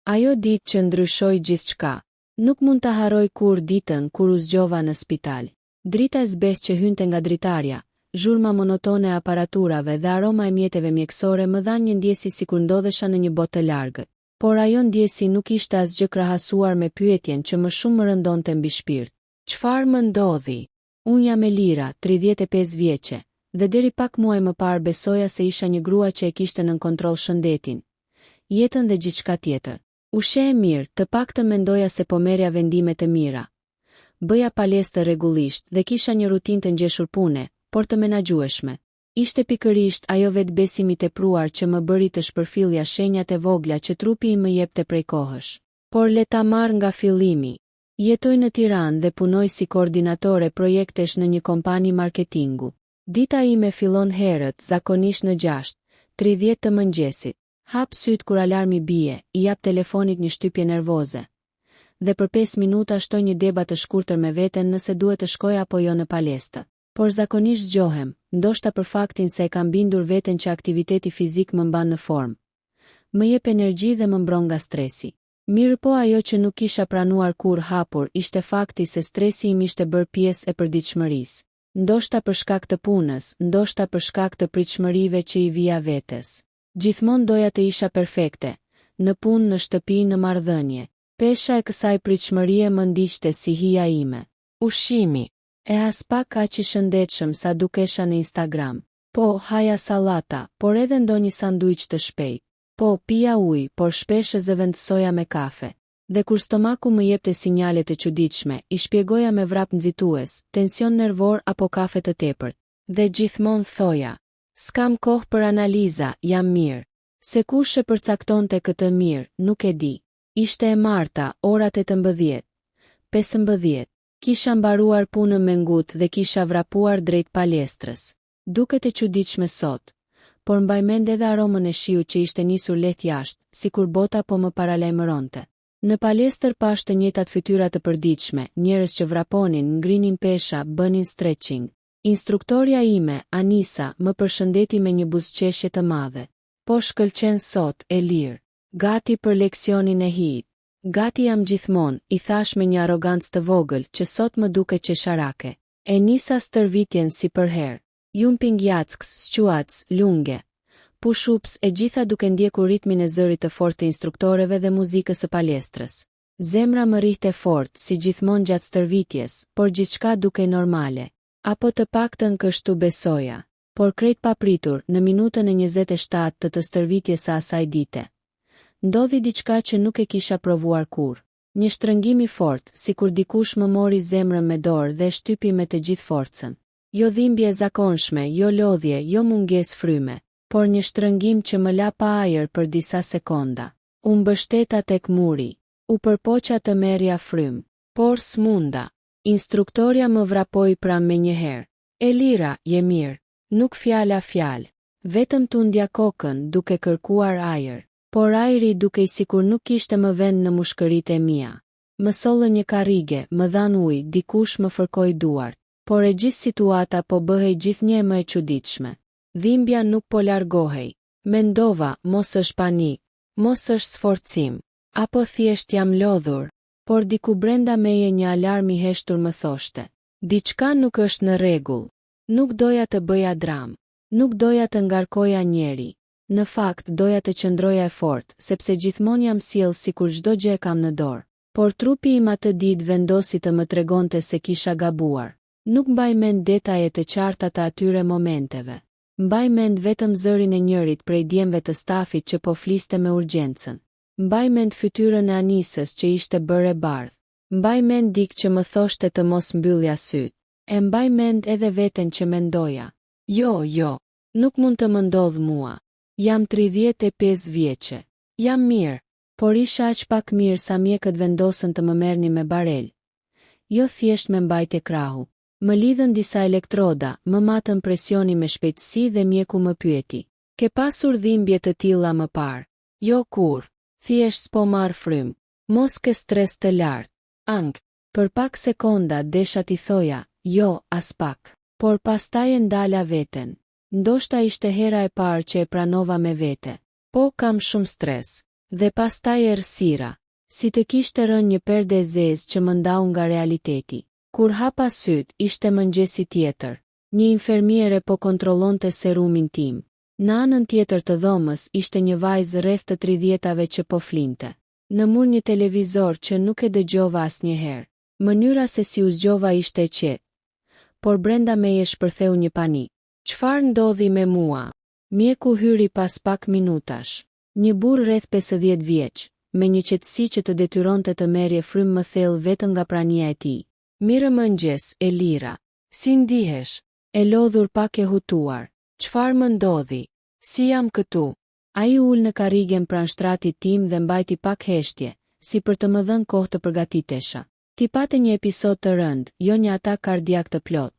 Ajo ditë që ndryshoi gjithçka. Nuk mund ta harroj kur ditën kur u zgjova në spital. Drita e zbehtë që hynte nga dritarja, zhurma monotone e aparaturave dhe aroma e mjeteve mjekësore më dhanë një ndjesi sikur ndodhesha në një botë të largët. Por ajo ndjesi nuk ishte asgjë krahasuar me pyetjen që më shumë më rëndonte mbi shpirt. Çfarë më ndodhi? Unë jam Elira, 35 vjeçe, dhe deri pak muaj më parë besoja se isha një grua që e kishte nën kontroll shëndetin, jetën dhe gjithçka tjetër. Ushe e mirë, të paktën mendoja se po merrja vendime të mira. Bëja palestër rregullisht dhe kisha një rutinë të ngjeshur pune, por të menaxhueshme. Ishte pikërisht ajo vetbesimi i tepruar që më bëri të shpërfillja shenjat e vogla që trupi im më jepte prej kohësh. Por le ta marr nga fillimi. Jetoj në Tiranë dhe punoj si koordinatore projektesh në një kompani marketingu. Dita ime fillon herët, zakonisht në 6:30 të mëngjesit. Hap syt kur alarmi bie, i jap telefonit një shtypje nervoze. Dhe për 5 minuta shtoj një debat të shkurtër me veten nëse duhet të shkoj apo jo në palestër. Por zakonisht zgjohem, ndoshta për faktin se e kam bindur veten që aktiviteti fizik më mban në formë. Më jep energji dhe më mbron nga stresi. Mirë po ajo që nuk kisha pranuar kur hapur ishte fakti se stresi im ishte bërë pjesë e përditshmërisë. Ndoshta për shkak të punës, ndoshta për shkak të pritshmërive që i vija vetes. Gjithmonë doja të isha perfekte, në punë, në shtëpi, në marrëdhënie. Pesha e kësaj pritshmërie më ndiqte si hija ime. Ushqimi. E as pak aq i shëndetshëm sa dukesha në Instagram. Po, haja sallata, por edhe ndonjë sanduiç të shpejt. Po, pija ujë, por shpesh e zëvendësoja me kafe. Dhe kur stomaku më jepte sinjale të çuditshme, i shpjegoja me vrap nxitues, tension nervor apo kafe të tepërt. Dhe gjithmonë thoja, s'kam kohë për analiza, jam mirë. Se kush e përcaktonte këtë mirë, nuk e di. Ishte e marta, orat 18. 15. Kisha mbaruar punën me ngut dhe kisha vrapuar drejt palestrës. Duket e çuditshme sot, por mbaj mend edhe aromën e shiut që ishte nisur lehtë jashtë, sikur bota po më paralajmëronte. Në palestër pash të njëjtat fytyra të përditshme, njerëz që vraponin, ngrinin pesha, bënin stretching. Instruktorja ime, Anisa, më përshëndeti me një buzëqeshje të madhe. Po shkëlqen sot, e lirë. Gati për leksionin e hijit. Gati jam gjithmonë, i thash me një arrogancë të vogël që sot më duke qesharake. E nisa stërvitjen si për herë. Jumping jacks, squats, lunge. Push-ups e gjitha duke ndjekur ritmin e zërit të fortë të instruktoreve dhe muzikës së palestrës. Zemra më rrihte fort, si gjithmonë gjatë stërvitjes, por gjithçka dukej normale. Apo të paktën kështu besoja. Por krejt papritur, në minutën e 27 të stërvitjes së asaj dite, ndodhi diçka që nuk e kisha provuar kur. Një shtrëngim i fortë, sikur dikush më mori zemrën me dorë dhe shtypi me të gjithë forcën. Jo dhimbje e zakonshme, jo lodhje, jo mungesë fryme, por një shtrëngim që më la pa ajër për disa sekonda. U mbështeta tek muri, u përpoqa të merrja frym, por s'munda. Instruktorja më vrapoi pranë me një herë. Elira, je mirë. Nuk fjala fjalë. Vetëm tundja kokën duke kërkuar ajër. Por ajri duke i sikur nuk kishte më vend në mushkëritë e mia. Më sollën një karrige, më dhan ujë, dikush më fërkoi duart. Por e gjithë situata po bëhej gjithnjë më e çuditshme. Dhimbja nuk po largohej. Mendova, mos është panik, mos është sforcim, apo thjesht jam lodhur. Por diku brenda meje një alarm i heshtur më thoshte. Diçka nuk është në rregull. Nuk doja të bëja dram. Nuk doja të ngarkoja njeri. Në fakt, doja të qëndroja e fortë, sepse gjithmonë jam sjell sikur çdo gjë e kam në dorë. Por trupi im atë ditë vendosi të më tregonte se kisha gabuar. Nuk mbaj mend detajet e qarta të atyre momenteve. Mbaj mend vetëm zërin e njërit prej djemve të stafit që po fliste me urgjencën. Mbaj mend fytyrën e Anisës që ishte bërë e bardhë. Mbaj mend dikë që më thoshte të mos mbyllja syt. E mbaj mend edhe veten që mendoja. Jo, nuk mund të më ndodh mua. Jam 35 vjeçe. Jam mirë, por isha aq pak mirë sa mjekët vendosën të më merrnin me barel. Jo thjesht me mbajtje krahu. Më lidhën disa elektroda, më matën presioni me shpejtësi dhe mjeku më pyeti. Ke pasur dhimbje të tilla më parë? Jo kur. Thjesht s'po marr frym. Mos ke stres të lartë. Për pak sekonda desha t'i thoja, jo, as pak. Por pastaj e ndala veten. Ndoshta ishte hera e parë që e pranova me vete. Po kam shumë stres. Dhe pastaj errësira, si të kishte rënë një perde e zezë që më ndau nga realiteti. Kur hapa syt, ishte mëngjesi tjetër. Një infermiere po kontrollonte serumin tim. Në anën tjetër të dhomës ishte një vajzë rreth të 30-tave që po flinte. Në mur një televizor që nuk e dëgjova asnjëherë. Mënyra se si u zgjova ishte e qetë, por brenda meje shpërtheu një panik. Çfarë ndodhi me mua? Mjeku hyri pas pak minutash. Një burr rreth 50 vjeç, me një qetësi që të detyronte të merrje frymë më thellë vetëm nga prania e tij. Mirëmëngjes, Elira. Si ndihesh? E lodhur pak e hutuar. Çfarë më ndodhi? Si jam këtu? Ai ul në karrigen pranë shtratit tim dhe mbajti pak heshtje, si për të më dhënë kohë të përgatitesha. Ti pate një episod të rënd, jo një atak kardiak të plot,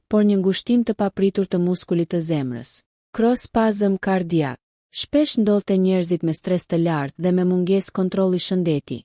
por një ngushtim të papritur të muskulit të zemrës. Cross-spasm kardiak. Shpesh ndodh te njerëzit me stres të lartë dhe me mungesë kontrolli shëndeti,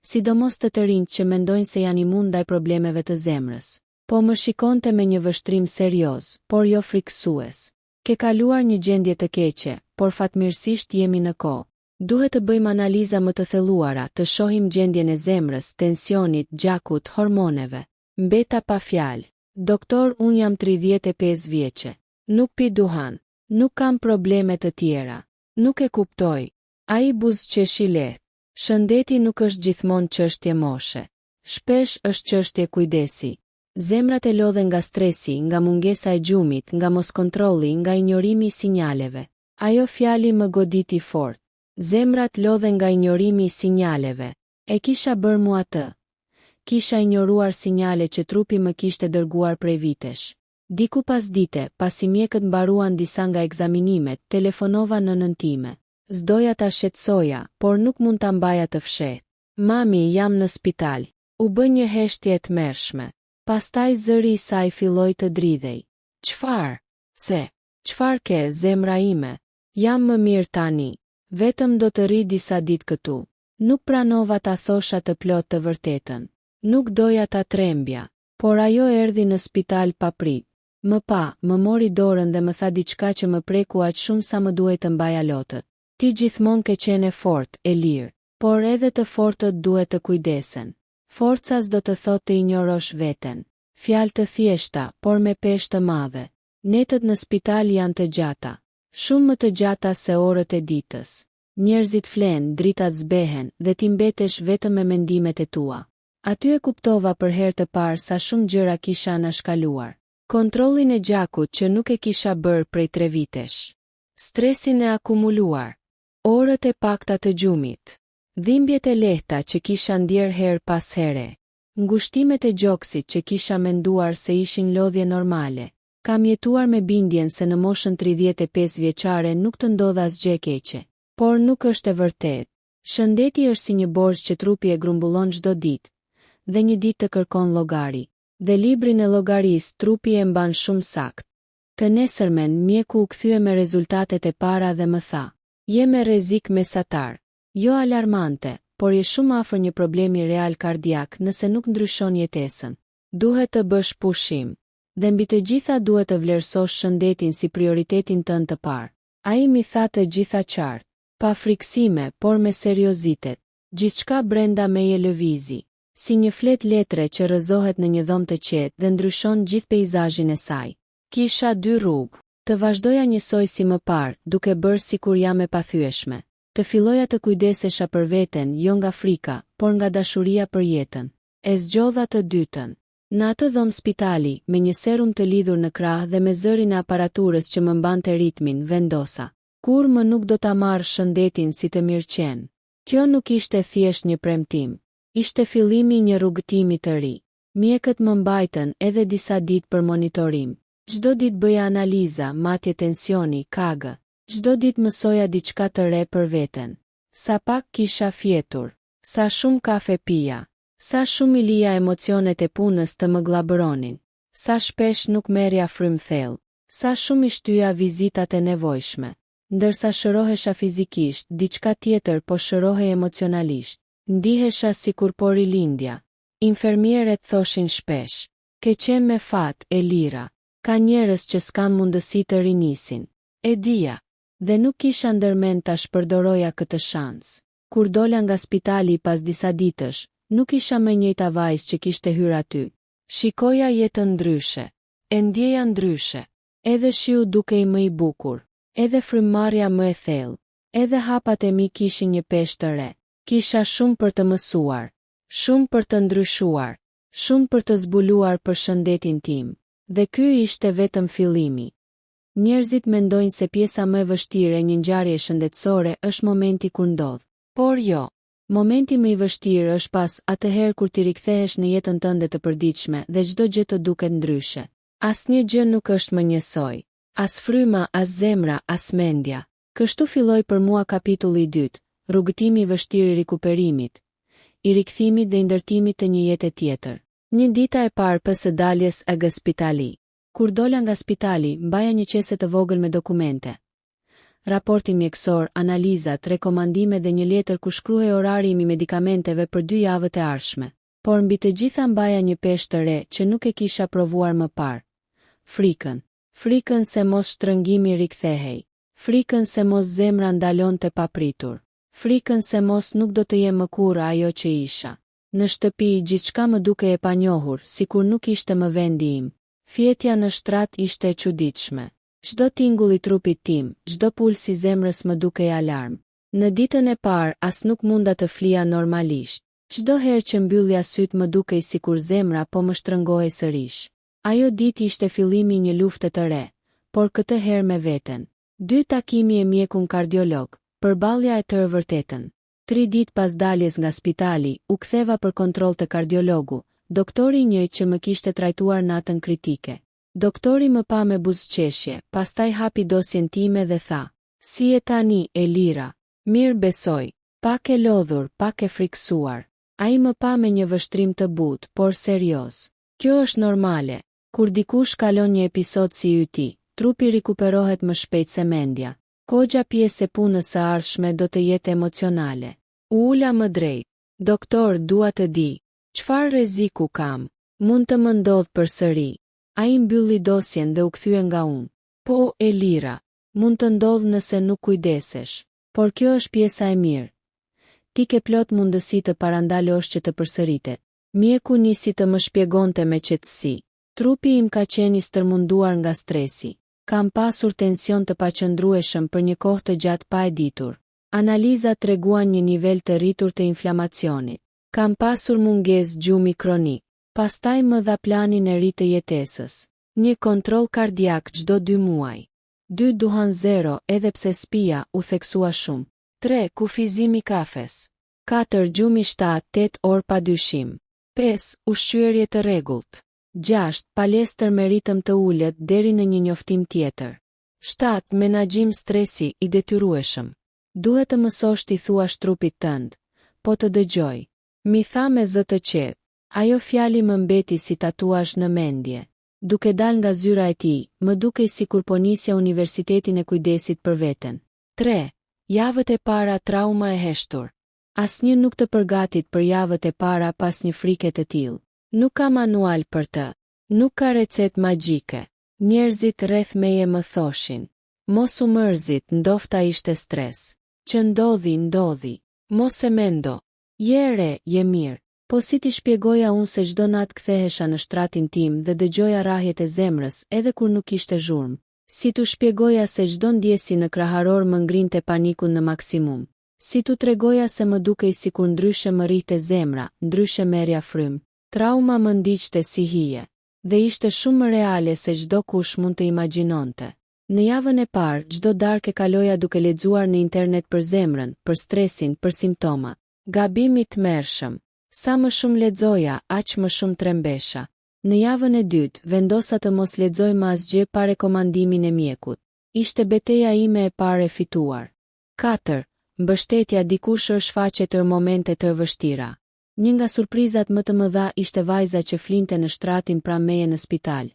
sidomos të rinjt që mendojnë se janë imun ndaj problemeve të zemrës. Po më shikonte me një vështrim serioz, por jo friksues. Ke kaluar një gjendje të keqe, por fatmirësisht jemi në kohë. Duhet të bëjmë analiza më të thelluara, të shohim gjendjen e zemrës, tensionit, gjakut, hormoneve. Mbeta pa fjalë. Doktor, unë jam 35 vjeçe. Nuk pi duhan. Nuk kam probleme të tjera. Nuk e kuptoj. Ai buzëqeshi lehtë. Shëndeti nuk është gjithmonë çështje moshe. Shpesh është çështje kujdesi. Zemrat e lodhen nga stresi, nga mungesa e gjumit, nga moskontrolli, nga injorimi i sinjaleve. Ajo fjali më goditi fort. Zemrat lodhen nga injorimi i sinjaleve. E kisha bërë mua atë. Kisha injoruar sinjale që trupi më kishte dërguar prej vitesh. Diku pas dite, pasi mjekët mbaruan disa nga ekzaminimet, telefonova në nënën time. S'doja ta shqetësoja, por nuk mund ta mbaja të fshehtë. Mami, jam në spital. U bë një heshtje e tmerrshme. Pastaj zëri i saj filloi të dridhej. Çfarë? Çfarë ke, zemra ime? Jam më mirë tani. Vetëm do të ri disa ditë këtu. Nuk pranova ta thosha të plot të vërtetën. Nuk doja ta trembja, por ajo erdhi në spital pa prit. Më pa, më mori dorën dhe më tha diçka që më preku aq shumë sa më duhet të mbaja lotët. Ti gjithmonë ke qenë fort, e lirë, por edhe të fortët duhet të kujdesen. Forca s'do të thotë të injorosh veten. Fjalë të thjeshta, por me peshë të madhe. Netët në spital janë të gjata. Shumë më të gjata se orët e ditës. Njerëzit flen, dritat zbehen dhe ti mbetesh vetëm me mendimet e tua. Aty e kuptova për herë të parë sa shumë gjëra kisha anashkaluar. Kontrollin e gjakut që nuk e kisha bërë prej 3 vitesh. Stresin e akumuluar. Orët e pakta të gjumit. Dhimbjet e lehta që kisha ndjer her pas here. Ngushtimet e gjoksit që kisha menduar se ishin lodhje normale. Kam jetuar me bindjen se në moshën 35 vjeçare nuk të ndodh asgjë e keqe. Por nuk është e vërtetë. Shëndeti është si një borxh që trupi e grumbullon çdo ditë, dhe një ditë të kërkon llogari. Dhe librin e llogarisë trupi e mban shumë sakt. Të nesërmen mjeku u kthye me rezultatet e para dhe më tha: "Je me rrezik mesatar. Jo alarmante, por je shumë afër një problemi real kardiak nëse nuk ndryshon jetesën. Duhet të bësh pushim. Dhe mbi të gjitha duhet të vlerësosh shëndetin si prioritetin tënd të parë." Ai mi tha të gjitha qartë, pa friksime, por me seriozitet. Gjithçka brenda meje lëvizi, si një flet letre që rrëzohet në një dhomë të qetë dhe ndryshon gjithë peizazhin e saj. Kisha 2 rrugë: të vazhdoja njësoj si më parë, duke bërë sikur jam e pathyeshme. Të filloja të kujdesesha për veten, jo nga frika, por nga dashuria për jetën. E zgjodha të dytën. Në atë dhomë spitali, me një serum të lidhur në krah dhe me zërin e aparaturës që më mbante ritmin, vendosa: kur më nuk do ta marr shëndetin si të mirëqen. Kjo nuk ishte thjesht një premtim. Ishte fillimi i një rrugëtimi të ri. Mjekët më mbajtën edhe disa ditë për monitorim. Çdo ditë bëja analiza, matje tensioni, kagë. Çdo ditë mësoja diçka të re për veten. Sa pak kisha fjetur, sa shumë kafe pija, sa shumë i lija emocionet e punës të më glabëronin, sa shpesh nuk merrja frymë thellë, sa shumë i shtyja vizitat e nevojshme. Ndërsa shërohesha fizikisht, diçka tjetër po shërohej emocionalisht. Ndihesha sikur po rilindja. Infermierët thoshin shpesh: "Ke qenë me fat, Elira. Ka njerëz që s'kan mundësi të rinisin." E dija. Dhe nuk kisha ndërmend ta shpërdoroja këtë shans. Kur dola nga spitali pas disa ditësh, nuk isha më njëjta vajzë që kishte hyrë aty. Shikoja jetën ndryshe. E ndjeja ndryshe. Edhe shiu dukej më i bukur. Edhe frymëmarrja më e thellë. Edhe hapat e mi kishin një peshë të re. Kisha shumë për të mësuar. Shumë për të ndryshuar. Shumë për të zbuluar për shëndetin tim. Dhe ky ishte vetëm fillimi. Njerëzit mendojnë se pjesa më e vështirë e një ngjarje shëndetësore është momenti kur ndodh. Por jo. Momenti më i vështirë është pas atëherë kur ti rikthehesh në jetën tënde të përditshme dhe çdo gjë të duket ndryshe. Asnjë gjë nuk është më njësoj. As fryma, as zemra, as mendja. Kështu filloi për mua kapitulli i dytë, rrugëtimi i vështirë i rikuperimit, i rikthimit dhe i ndërtimit të një jete tjetër. Një dita e parë pas së daljes nga spitali. Kur dola nga spitali, mbaja një qese të vogël me dokumente. Raporti mjekësor, analizat, rekomandime dhe një letër ku shkruhej orari i medikamenteve për 2 javët e ardhshme. Por mbi të gjitha mbaja një peshë të re që nuk e kisha provuar më parë. Frikën. Frikën se mos shtrëngimi rikthehej. Frikën se mos zemra ndalonte papritur. Frikën se mos nuk do të jem më kurrë ajo që isha. Në shtëpi gjithçka më dukej e panjohur, sikur nuk ishte më vendi im. Fjetja në shtrat ishte e çuditshme. Çdo tingull i trupit tim, çdo puls i zemrës më dukej alarm. Në ditën e parë as nuk munda të flija normalisht. Çdo herë që mbyllja syt më dukej sikur zemra po më shtrëngohej sërish. Ajo ditë ishte fillimi i një lufte të re, por këtë herë me veten. 2 takimi e mjekun kardiolog, përballja e tërë vërtetën. 3 ditë pas daljes nga spitali, u ktheva për kontroll te kardiologu, doktori i njëjtë që më kishte trajtuar natën kritike. Doktori më pa me buzëqeshje, pastaj hapi dosjen time dhe tha: "Si e tani, Elira?" "Mirë besoj." Pak e lodhur, pak e friksuar. Ai më pa me një vështrim të butë, por serioz. "Kjo është normale. Kur dikush kalon një episod si yti, trupi rikuperohet më shpejt se mendja. Kogja pjesë e punës së ardhshme do të jetë emocionale." U ula më drejt. "Doktor, dua të di, çfarë rreziku kam? Mund të më ndodh përsëri?" Ai mbylli dosjen dhe u kthye nga unë. "Po, Elira, mund të ndodh nëse nuk kujdesesh, por kjo është pjesa e mirë. Ti ke plot mundësi të parandalosh që të përsëritet." Mjeku nisi të më shpjegonte me qetësi. "Trupi im ka qenë i stërmunduar nga stresi. Kam pasur tension të paqëndrueshëm për një kohë të gjatë pa e ditur. Analizat treguan një nivel të rritur të inflamacionit. Kam pasur mungesë gjumi kronik. Pastaj më dha planin e ri të jetesës. 1 kontroll kardiak çdo 2 muaj. 2 duhan 0 edhe pse spija, u theksua shumë. 3 kufizimi kafes. 4 gjumi 7-8 orë pa dyshim. 5 ushqyerje të rregullt. 6 palestër me ritëm të ulët deri në një njoftim tjetër. 7 menaxhim stresi i detyrueshëm. Duhet të mësosh t'i thuash trupit tënd, po të dëgjoj. Mi tha me zë të qetë. Ajo fjali më mbeti si tatuazh në mendje. Duke dal nga zyra e tij, më dukej sikur po nisja universitetin e kujdesit për veten. 3 javët e para trauma e heshtur. Asnjë nuk të përgatit për javët e para pas një frike të tillë. Nuk ka manual për të. Nuk ka recet magjike. Njerëzit rreth meje më thoshin: "Mos u mërzit, ndofta ishte stres. Që ndodhi. Mos e mendo. Je re, je mirë." Po si ti shpjegoja unë se çdo natë kthehesha në shtratin tim dhe dëgjoja rrahjet e zemrës edhe kur nuk ishte zhurmë. Si tu shpjegoja se çdo ndjesi në kraharor më ngrinte panikun në maksimum. Si tu tregoja se më dukej sikur ndryshe më rrihte zemra, ndryshe merrja frym. Trauma më ndiqte si hije. Dhe ishte shumë më reale se çdo kush mund të imagjinonte. Në javën e parë, çdo darkë e kaloja duke lexuar në internet për zemrën, për stresin, për simptoma. Gabim i tmerrshëm. Sa më shumë lexoja, aq më shumë trembesha. Në javën e dytë, vendosa të mos lexoj më asgjë pa rekomandimin e mjekut. Ishte betejë ime e parë e fituar. 4. Mbështetja dikush është shfaqe tër momente të vështira. Një nga surprizat më të mëdha ishte vajza që flinte në shtratin pranë meje në spital,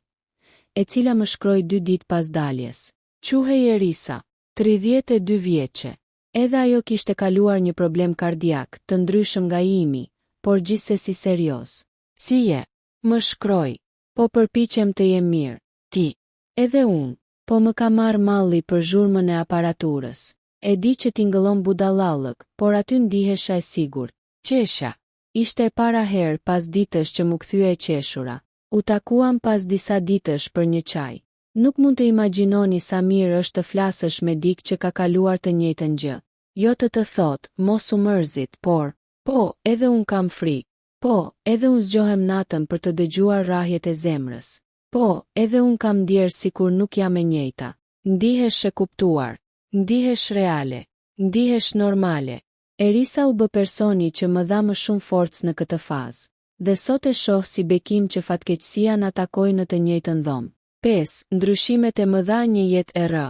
e cila më shkroi 2 ditë pas daljes. Quhej Erisa, 32 vjeçe. Edhe ajo kishte kaluar një problem kardiak, të ndryshëm nga imi, por gjithsesi serioz. "Si je?" Më shkroi. "Po përpiqem të jem mirë. Ti?" "Edhe unë." Po më ka marrë malli për zhurmën e aparaturës. E di që t'ingëllon budallallëk, por aty ndihesha e sigurt. Qesha. Ishte e para herë pas ditësh që mu kthye e qeshura. U takuam pas disa ditësh për një çaj. Nuk mund të imagjinoni sa mirë është të flasësh me dikë që ka kaluar të njëjtën gjë. Jo të thot, mos u mërzit, por, po, edhe unë kam frikë. Po, edhe unë zgjohem natën për të dëgjuar rrahjet e zemrës. Po, edhe unë kam ndjerë sikur nuk jam e njëjta. Ndihesh e kuptuar, ndihesh reale, ndihesh normale. Erisa u bë personi që më dha më shumë forcë në këtë fazë. Dhe sot e shoh si bekim që fatkeqësia na takoi në të njëjtën dhomë. 5. Ndryshimet e mëdha një jetë e rë.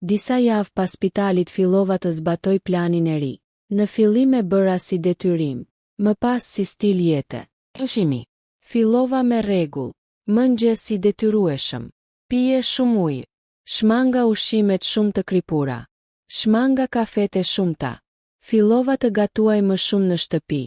Disa javë pas spitalit fillova të zbatoj planin e ri. Në fillim e bëra si detyrim, më pas si stil jete. Ushqimi. Fillova me rregull, mëngjes si detyrueshëm. Pije shumë ujë. Shmanga ushqimet shumë të kripura. Shmanga kafete shumëta. Fillova të gatuaj më shumë në shtëpi.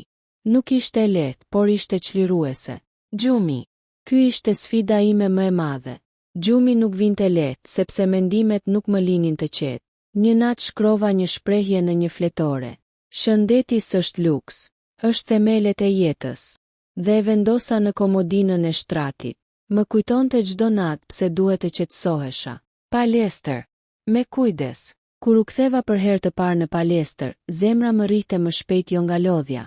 Nuk ishte lehtë, por ishte çliruese. Gjumi. Ky ishte sfida ime më e madhe. Gjumi nuk vinte lehtë, sepse mendimet nuk më linin të qetë. Një natë shkrova një shprehje në një fletore. Shëndeti s'është luks, është themelet e jetës. Dhe e vendosa në komodinën e shtratit. Më kujtonte çdo natë pse duhet të qetësohesha. Palestër. Me kujdes. Kur u ktheva për herë të parë në palestër, zemra më rrihte më shpejt jo nga lodhja,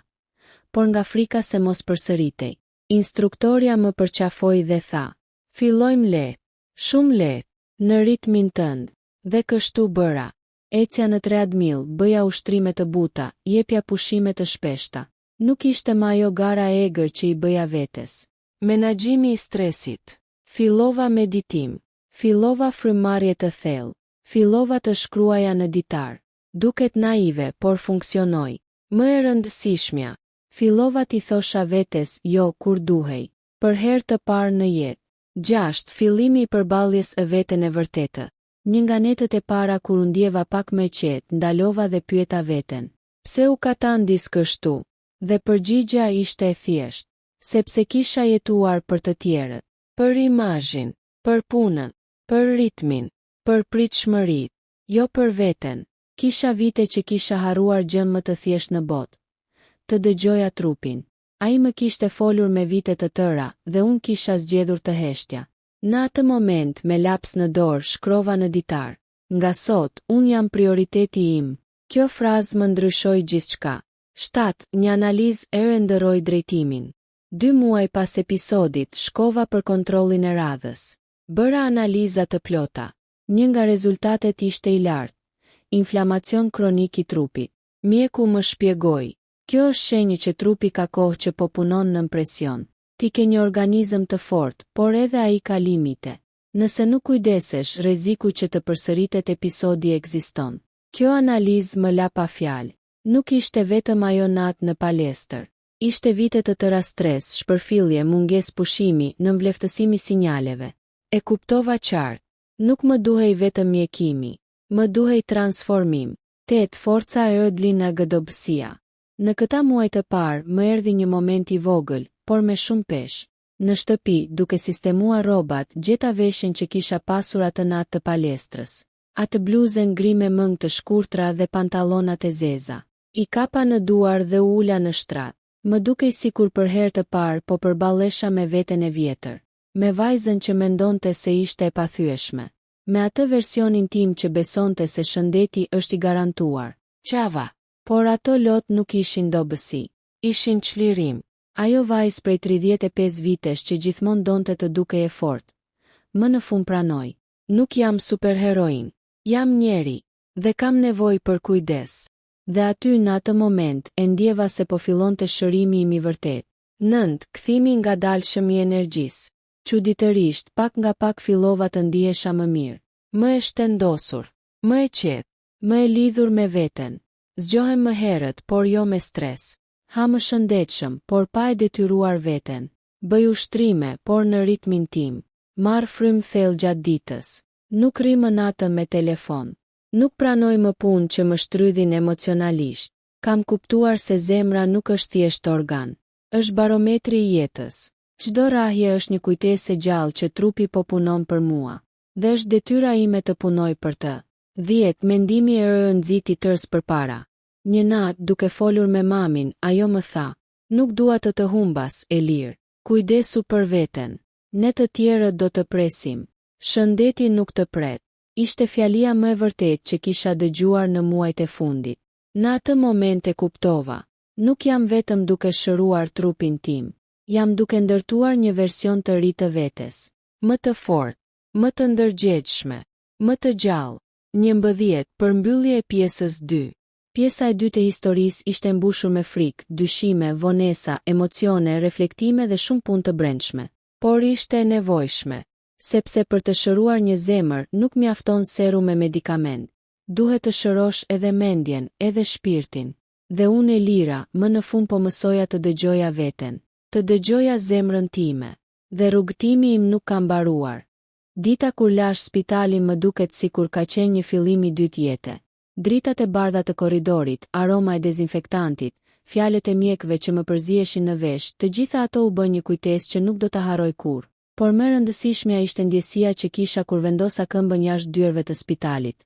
por nga frika se mos përsëritej. Instruktorja më përqafoi dhe tha: "Fillojmë lehtë, shumë lehtë, në ritmin tënd." Dhe kështu bëra. Ecja në treadmill, bëja ushtrime të buta, jepja pushime të shpeshta. Nuk ishte më ajo gara e egër që i bëja vetes. Menaxhimi i stresit. Fillova meditim. Fillova frymëmarrje të thellë. Fillova të shkruaja në ditar. Duket naive, por funksionoi. Më e rëndësishmja. Fillova t'i thosha vetes jo kur duhej. Për herë të parë në jetë. 6. Fillimi i përballjes e veten e vërtetë. Një nga netët e para kur u ndjeva pak më qetë, ndalova dhe pyeta veten. Pse u katandis kështu? Dhe përgjigjja ishte e thjeshtë. Sepse kisha jetuar për të tjerët. Për imazhin, për punën, për ritmin, për pritshmëritë, jo për veten. Kisha vite që kisha harruar gjën më të thjeshtë në botë. Të dëgjoja trupin. Ai më kishte folur me vite të tëra dhe unë kisha zgjedhur të heshtja. Në atë moment me laps në dorë shkrova në ditar. Nga sot, unë jam prioriteti im. Kjo frazë më ndryshoi gjithçka. 7. Një analizë e ndëroi drejtimin. 2 muaj pas episodit shkova për kontrollin e radhës. Bëra analiza të plota. Një nga rezultatet ishte i lartë. Inflamacion kronik i trupit. Mjeku më shpjegoi. Kjo është shenjë që trupi ka kohë që po punon nën presion. Ti ke një organizëm të fortë, por edhe ai ka limite. Nëse nuk kujdesesh, rreziku që të përsëritet episodi ekziston. Kjo analizë më la pa fjalë. Nuk ishte vetëm ajo natë në palestër. Ishte vite të tëra stres, shpërfillje, mungesë pushimi, nënvleftësimi sinjaleve. E kuptova qartë. Nuk më duhej vetëm mjekimi, më duhej transformim. 8. Forca e ëdli nga gëdobësia. Në këta muaj të parë më erdhi një moment i vogël, por me shumë peshë. Në shtëpi, duke sistemuar rrobat, gjeta veshjen që kisha pasur atë natë të palestrës. Atë bluzën gri me mëngë të shkurtra dhe pantallonat e zeza. I kapa në duar dhe u ula në shtrat. Më dukej sikur për herë të parë po përballesha me veten e vjetër. Me vajzën që mendonte se ishte e pathyeshme. Me atë versionin tim që besonte se shëndeti është i garantuar. Qava. Por ato lot nuk ishin dobësi. Ishin çlirim. Ajo vajzë prej 35 vitesh që gjithmonë donte të dukej e fortë. Më në fund pranoi. Nuk jam superheroin. Jam njeri. Dhe kam nevojë për kujdes. Dhe aty në atë moment e ndjeva se po fillonte shërimi im i vërtet. 9. Kthimi ngadalshëm i energjisë. Çuditërisht, pak nga pak fillova të ndihesha më mirë. Më e shtendosur, më e qetë, më e lidhur me veten. Zgjohem më herët, por jo me stres. Ha më shëndetshëm, por pa e detyruar veten. Bëj ushtrime, por në ritmin tim. Marr frymë thellë gjatë ditës. Nuk rri më natën me telefon. Nuk pranoj më punë që më shtrydhin emocionalisht. Kam kuptuar se zemra nuk është thjesht organ. Është barometri i jetës. Çdo rrahje është një kujtesë e gjallë që trupi po punon për mua. Dhe është detyra ime të punoj për të. 10. Mendimi e rënë nxiti tërës përpara. Një natë, duke folur me mamin, ajo më tha: "Nuk dua të humbas, Elir. Kujdesu për veten. Ne të tjerët do të presim. Shëndeti nuk të pret." Ishte fjalia më e vërtetë që kisha dëgjuar në muajt e fundit. Në atë moment e kuptova. Nuk jam vetëm duke shëruar trupin tim. Jam duke ndërtuar një version të ri të vetes. Më të fortë, më të ndërgjegjshme, më të gjallë. 11. Përmbyllje e pjesës 2. Pjesa e dytë e historisë ishte mbushur me frikë, dyshime, vonesa, emocione, reflektime dhe shumë punë të brendshme. Por ishte e nevojshme, sepse për të shëruar një zemër nuk mjafton serum me medikament. Duhet të shërosh edhe mendjen, edhe shpirtin. Dhe unë Elira, më në fund po mësoja të dëgjoja veten, të dëgjoja zemrën time. Dhe rrugtimi im nuk ka mbaruar. Dita kur lash spitalin më duket sikur ka qenë një fillim i dytë jete. Dritat e bardha të korridorit, aroma e dezinfektantit, fjalët e mjekëve që më përzieshin në vesh, të gjitha ato u bën një kujtesë që nuk do ta harroj kurrë. Por më rëndësishmja ishte ndjesia që kisha kur vendosa këmbën jashtë dyerve të spitalit.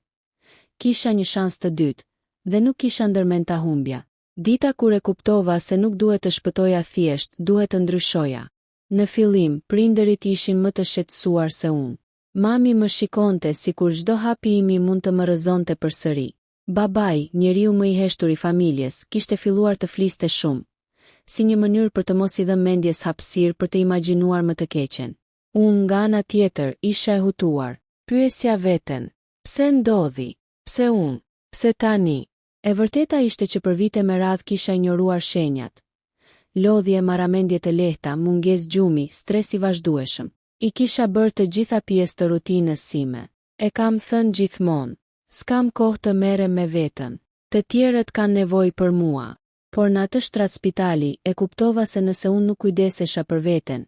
Kisha një shans të dytë, dhe nuk kisha ndërmend ta humbja. Dita kur e kuptova se nuk duhet të shpëtoja thjesht, duhet të ndryshoja. Në fillim, prindërit ishin më të shqetësuar se unë. Mami më shikonte sikur çdo hapi imi mund të më rrëzonte përsëri. Babai, njeriu më i heshtur i familjes, kishte filluar të fliste shumë, si një mënyrë për të mos i dhënë mendjes hapësirë për të imagjinuar më të keqen. Unë nga ana tjetër isha e hutuar. Pyesja veten: pse ndodhi? Pse unë? Pse tani? E vërteta ishte që për vite me radhë kisha ignoruar shenjat. Lodhje, marramendje të lehta, mungesë gjumi, stres i vazhdueshëm. I kisha bërë të gjitha pjesë të rutinës sime. E kam thënë gjithmonë, s'kam kohë të merrem me veten. Të tjerët kanë nevojë për mua. Por në atë shtrat spitali e kuptova se nëse unë nuk kujdesesha për veten,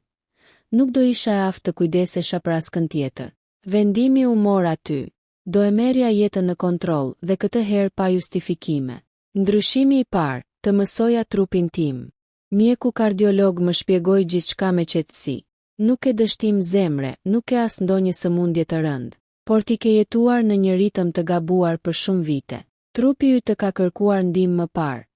nuk do isha e aftë të kujdesesha për askën tjetër. Vendimi u mor aty. Do e merrja jetën në kontroll dhe këtë herë pa justifikime. Ndryshimi i parë, të mësoja trupin tim. Mjeku kardiolog më shpjegoi gjithçka me qetësi. Nuk e dështim zemre, nuk e as ndonjë sëmundje të rëndë, por ti ke jetuar në një ritëm të gabuar për shumë vite. Trupi yt të ka kërkuar ndihmë më parë,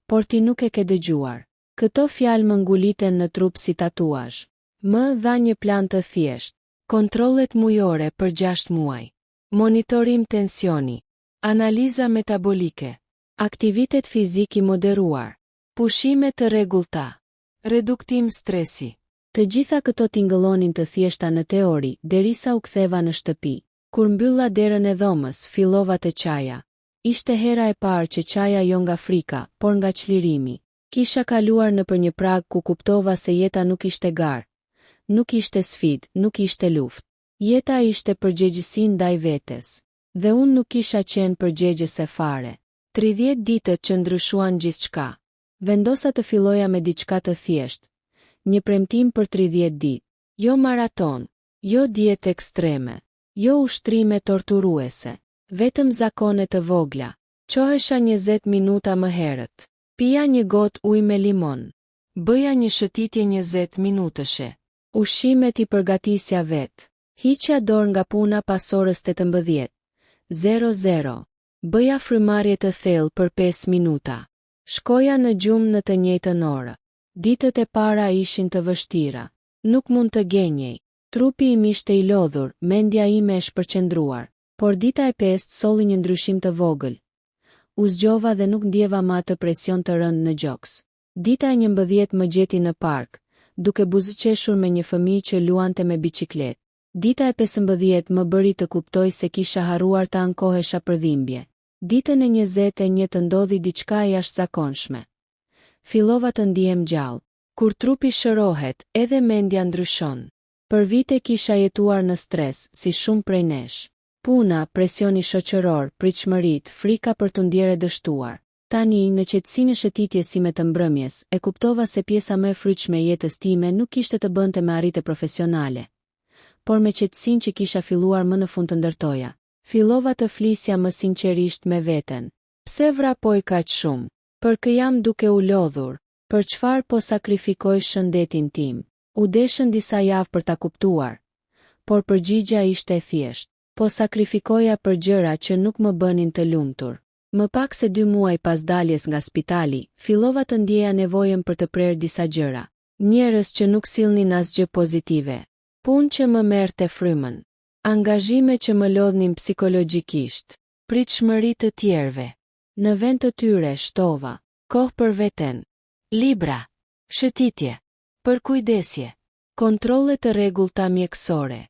por ti nuk e ke dëgjuar. Këto fjalë më nguliten në trup si tatuazh. Më dha një plan të thjeshtë. Kontrollet mujore për 6 muaj. Monitorim tensioni. Analiza metabolike. Aktivitet fizik i moderuar. Pushime të rregullta. Reduktim stresi. Të gjitha këto tingëllonin të thjeshta në teori, derisa u ktheva në shtëpi. Kur mbylla derën e dhomës, fillova të qaja. Ishte hera e parë që qaja jo nga frika, por nga çlirimi. Kisha kaluar nëpër një prag ku kuptova se jeta nuk ishte garë, nuk ishte sfidë, nuk ishte luftë. Jeta ishte përgjegjësi ndaj vetes. Dhe unë nuk kisha qenë përgjegjëse fare. 30 ditët që ndryshuan gjithçka. Vendosa të filloja me diçka të thjeshtë. Një premtim për 30 ditë. Jo maraton, jo dietë ekstreme, jo ushtrime torturuese, vetëm zakone të vogla. Qohesha 20 minuta më herët. Pija një gotë ujë me limon. Bëja një shëtitje 20 minutëshe. Ushqimet i përgatisja vetë. Hiqja dorë nga puna pas orës 18:00. Bëja frymarrje të thellë për 5 minuta. Shkoja në gjumë në të njëjtën orë. Ditët e para ishin të vështira. Nuk mund të gënjej. Trupi im ishte i lodhur, mendja ime e shpërqendruar. Por dita e 5 solli një ndryshim të vogël. U zgjova dhe nuk ndjeva më atë presion të rënd në gjoks. Dita e 11 më gjeti në park, duke buzëqeshur me një fëmijë që luante me biçikletë. Dita e 15 më bëri të kuptoj se kisha harruar të ankohesha për dhimbje. Ditën e 21 të ndodhi diçka e jashtëzakonshme. Fillova të ndihem gjallë. Kur trupi shërohet, edhe mendja ndryshon. Për vite kisha jetuar në stres, si shumë prej nesh. Puna, presioni shoqëror, pritshmëritë, frika për të ndjerë dështuar. Tani, në qetësinë e shëtitjes sime të mbrëmjes, e kuptova se pjesa më e fryqme e jetës time nuk kishte të bënte me arritje profesionale, por me qetësinë që kisha filluar më në fund të ndërtoja. Fillova të flisja më sinqerisht me veten. Pse vrapoj kaq shumë? Për kë jam duke u lodhur? Për çfarë po sakrifikoj shëndetin tim? U deshën disa javë për ta kuptuar, por përgjigja ishte e thjeshtë. Po sakrifikoja për gjëra që nuk më bënin të lumtur. Më pak se 2 muaj pas daljes nga spitali, fillova të ndjeja nevojën për të prerë disa gjëra. Njerëz që nuk sillnin asgjë pozitive. Punë që më merrte frymën. Angazhime që më lodhnin psikologjikisht. Pritshmëri të tjerëve. Në vend të tyre shtova kohë për veten. Libra. Shëtitje. Përkujdesje. Kontrolle të rregullta mjekësore.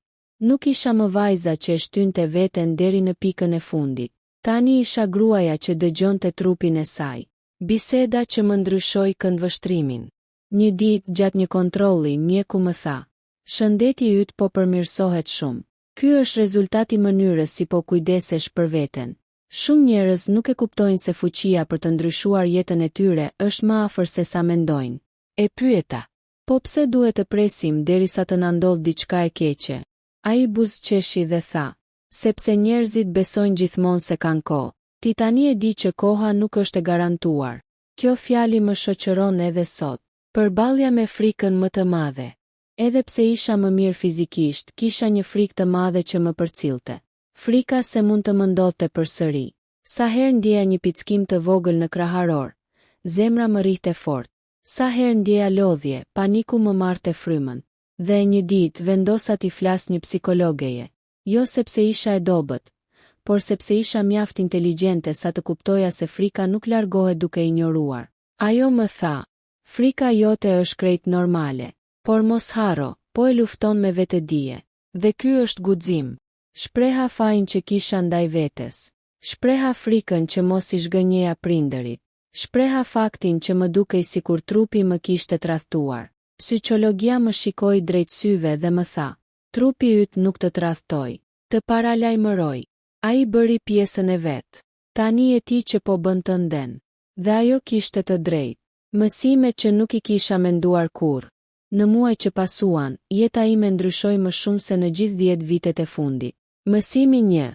Nuk isha më vajza që e shtynte veten deri në pikën e fundit. Tani isha gruaja që dëgjonte trupin e saj. Biseda që më ndryshoi këndvështrimin. Një ditë gjatë një kontrolli mjeku më tha: "Shëndeti yt po përmirësohet shumë. Ky është rezultati mënyrës si po kujdesesh për veten." Shumë njerëz nuk e kuptojnë se fuqia për të ndryshuar jetën e tyre është më afër se sa mendojnë. E pyeta: "Po pse duhet të presim derisa të na ndodh diçka e keqe?" Ai buzëqeshi dhe tha: "Sepse njerëzit besojnë gjithmonë se kanë kohë. Ti tani e di që koha nuk është e garantuar." Kjo fjali më shoqëron edhe sot. Përballja me frikën më të madhe. Edhe pse isha më mirë fizikisht, kisha një frikë të madhe që më përcilte. Frika se mund të më ndodhte përsëri. Sa herë ndjeja një pickim të vogël në kraharor, zemra më rrihte fort. Sa herë ndjeja lodhje, paniku më marrte frymën. Dhe një ditë vendosa t'i flas një psikologeje. Jo sepse isha e dobët, por sepse isha mjaft inteligjente sa të kuptoja se frika nuk largohet duke injoruar. Ajo më tha: "Frika jote është krejt normale, por mos harro, po e lufton me vetëdije. Dhe ky është guxim." Shpreha fajin që kisha ndaj vetes. Shpreha frikën që mos i zhgënjeja prindërit. Shpreha faktin që më dukej sikur trupi më kishte tradhtuar. Psiqologjia më shikoi drejt syve dhe më tha: "Trupi yt nuk të tradhtoi, të paralajmëroi. Ai bëri pjesën e vet. Tani e ti që po bën të nden." Dhe ajo kishte të drejtë. Mësime që nuk i kisha menduar kurrë. Në muaj që pasuan, jeta ime ndryshoi më shumë se në gjithë 10 vitet e fundit. Mësimi 1.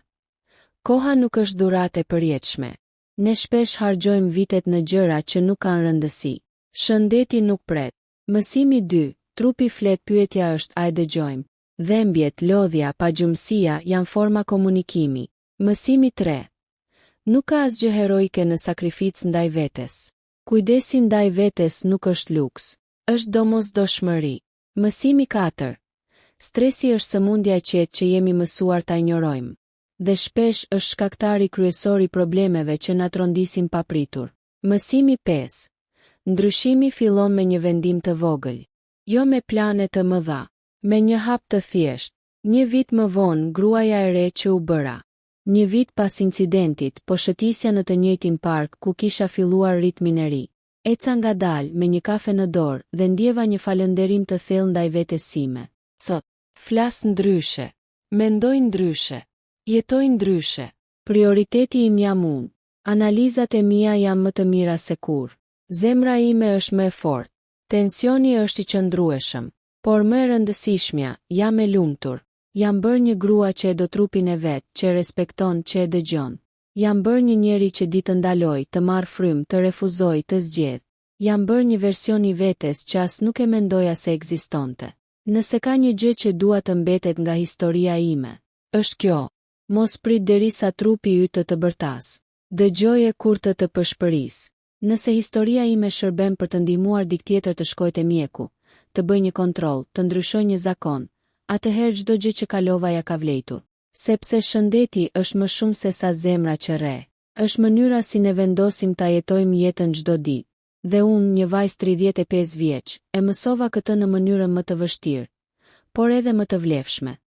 Koha nuk është dhuratë e përjetshme. Ne shpesh harxojmë vitet në gjëra që nuk kanë rëndësi. Shëndeti nuk pret. Mësimi 2. Trupi flet, pyetja është a e dëgjojmë. Dhembjet, lodhja, pagjumësia janë forma komunikimi. Mësimi 3. Nuk ka asgjë heroike në sakrificë ndaj vetes. Kujdesi ndaj vetes nuk është luks, është domosdoshmëri. Mësimi 4. Stresi është sëmundja e qetë që jemi mësuar ta injorojmë. Dhe shpesh është shkaktari kryesor i problemeve që na trondisin papritur. Mësimi 5. Ndryshimi fillon me një vendim të vogël. Jo me plane të mëdha. Me një hap të thjeshtë. Një vit më vonë gruaja e re që u bëra. Një vit pas incidentit, po shëtisja në të njëjtin park ku kisha filluar ritmin e ri. Eca ngadalë me një kafe në dorë dhe ndjeva një falënderim të thellë ndaj vetes sime. Sot, flas ndryshe, mendoj ndryshe, jetoj ndryshe. Prioriteti im jam unë. Analizat e mia janë më të mira se kurrë. Zemra ime është më e fortë. Tensioni është i qëndrueshëm, por më e rëndësishmja, jam e lumtur. Jam bërë një grua që e do trupin e vet, që e respekton, që e dëgjon. Jam bërë një njeri që di të ndaloj, të marr frymë, të refuzoj, të zgjedh. Jam bërë një version i vetes që as nuk e mendoja se ekzistonte. Nëse ka një gjë që dua të mbetet nga historia ime, është kjo. Mos prit derisa trupi yt të bërtas. Dëgjoje kur të pëshpëris. Nëse historia ime shërben për të ndihmuar dikë tjetër të shkojë te mjeku, të bëj një kontroll, të ndryshoj një zakon, atëherë çdo gjë që kalova ja ka vlejtur. Sepse shëndeti është më shumë se sa zemra që rre. Është mënyra si ne vendosim ta jetojmë jetën çdo ditë. Dhe unë, një vajzë 35 vjeç, e mësova këtë në mënyrën më të vështirë, por edhe më të vlefshme.